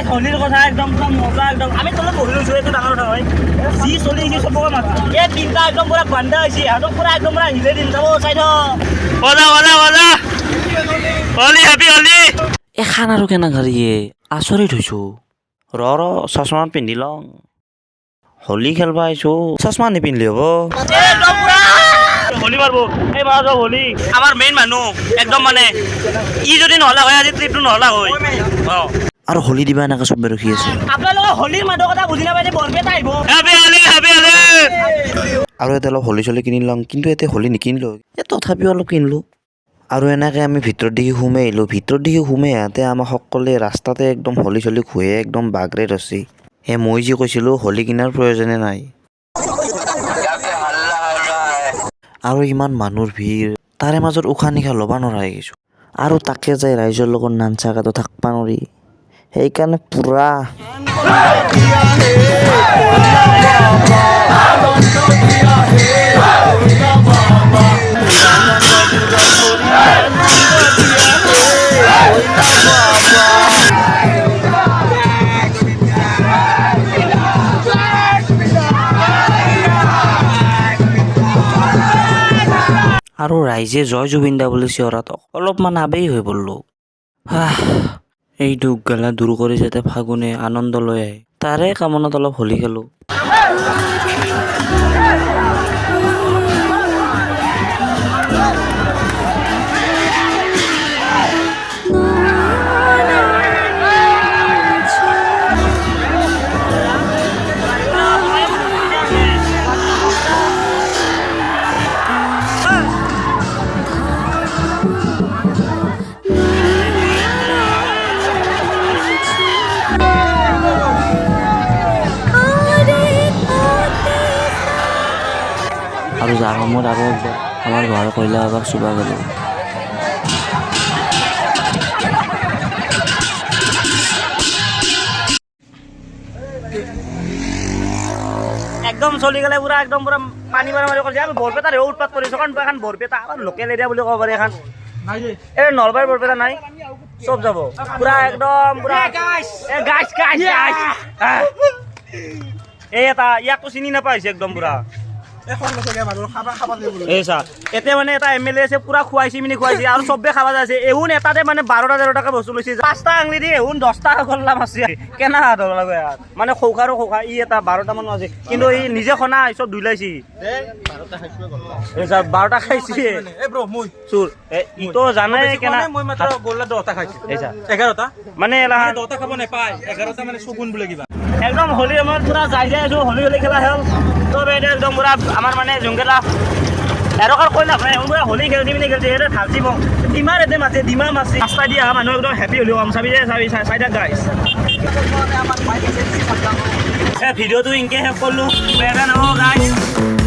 গাইছ হোলীৰ কথা একদম পুৰা মজা একদম আমি তলত বহি লৈছোঁ এইটো ডাঙৰ কথা হয় যি চলি আহিছে চবকে মাতিছোঁ এই তিনিটা একদম পুৰা বান্ধা হৈছে সিহঁতক পুৰা একদম পুৰা হিলে দিম যাব চাই হোলী হেপী হোলী এখন আৰু কেনে গাড়ীয়ে আচৰিত হৈছোঁ ৰ চশমা পিন্ধি লওঁ হোলী খেলবা আহিছোঁ চশমা নিপিন্ধিলে হ'ব একদম পুৰা হোলী মাৰিব এই মাৰা যাওঁ হোলী আমাৰ মেইন মানুহ একদম মানে ই যদি নহ'লে হয় আজি ট্ৰিপটো নহ'লে হয় অঁ আৰু হোলী দিবা এনেকৈ চবে ৰখি আছে আপোনালোকে হোলীৰ মাদকতা বুজি নাপায় বৰপেটা আহিব হেপী হোলী হেপী হোলী আৰু এতিয়া অলপ হোলী চলি কিনি লওঁ কিন্তু এতিয়া হোলী নিকিনিলোঁ তথাপিও অলপ কিনিলোঁ আৰু এনেকৈ আমি ভিতৰৰ দিশে সোমাই আহিলোঁ ভিতৰৰ দিশে সোমাই আহোঁতে আমাক সকলোৱে ৰাস্তাতে একদম হোলী চলি খুৱাই একদম বাগৰে ধৰছি মই যি কৈছিলোঁ হোলী কিনাৰ প্ৰয়োজনে নাই আৰু ইমান মানুহৰ ভিৰ তাৰে মাজত উশাহ নিশাহ ল'ব নোৱাৰা হৈ গৈছোঁ আৰু তাকে যাই ৰাইজৰ লগত নাঞ্চাকাতো থাকিব নোৱাৰি সেইকাৰণে পূৰা আৰু ৰাইজে জয় জুবিন দা বুলি চিঞৰাত অলপমান আবেগ হৈ পৰিলোঁ এই দুখ গেলা দূৰ কৰি যাতে ফাগুনে আনন্দ লৈ আহে তাৰে কামনাত অলপ হোলী খেলোঁ আৰু যাৰ সময়ত আৰু একবাৰ আমাৰ ঘৰৰ কয়লা এবাৰ চুবা গ'লোঁ একদম চলি গ'লে পুৰা একদম পুৰা পানী মাৰা মাৰি কৰিছে আমি বৰপেটাৰ উৎপাত কৰিছোঁ কাৰণ এখন বৰপেটা আমাৰ লোকেল এৰিয়া বুলি ক'ব পাৰি এখন এই নলবাৰী বৰপেটা নাই চব যাব পুৰা একদম পুৰা এই এটা ইয়াকতো চিনি নাপাইছে একদম পুৰা এতিয়া মানে এটা এম এল এ আছে পুৰা খুৱাইছে মিনি খুৱাইছে আৰু চবে খাব যাইছে এহুন এটাতে মানে 12,000 টকা বস্তু লৈছে 5টা আঙুলি দি এহুন 10টা গল্লা মাছে কেনা ধৰ লাগে মানে খৌখাৰো খৌখা ই এটা 12টা মান আছে কিন্তু ই নিজে খনা চব ধুলাইছি 12টা খাইছে চুৰ ইটো জানে কেনা মই মাত্ৰ গল্লা 10টা খাইছে 11টা মানে 10টা খাব নাপায় 11টা মানে চগুন বুলি কিবা একদম হোলী সময়ত পুৰা যাই আছো হোলী খেলা হ'ল চব এতিয়া একদম পুৰা আমাৰ মানে যোনকেইটা এৰকাৰ কৈ লাভ নাই পুৰা হোলী খেলি পিনি খেলিছে সেইটো ঢালছি মোক ডিমাৰ এতে মাছে ডিমা মাছে ৰাস্তা দি অহা মানুহ একদম হেপী হ'লেও চাবি চাইডা গাইছ ভিডিঅ'টো ইনকে শেষ কৰিলোঁ বেয়া নহ'ব গাইছ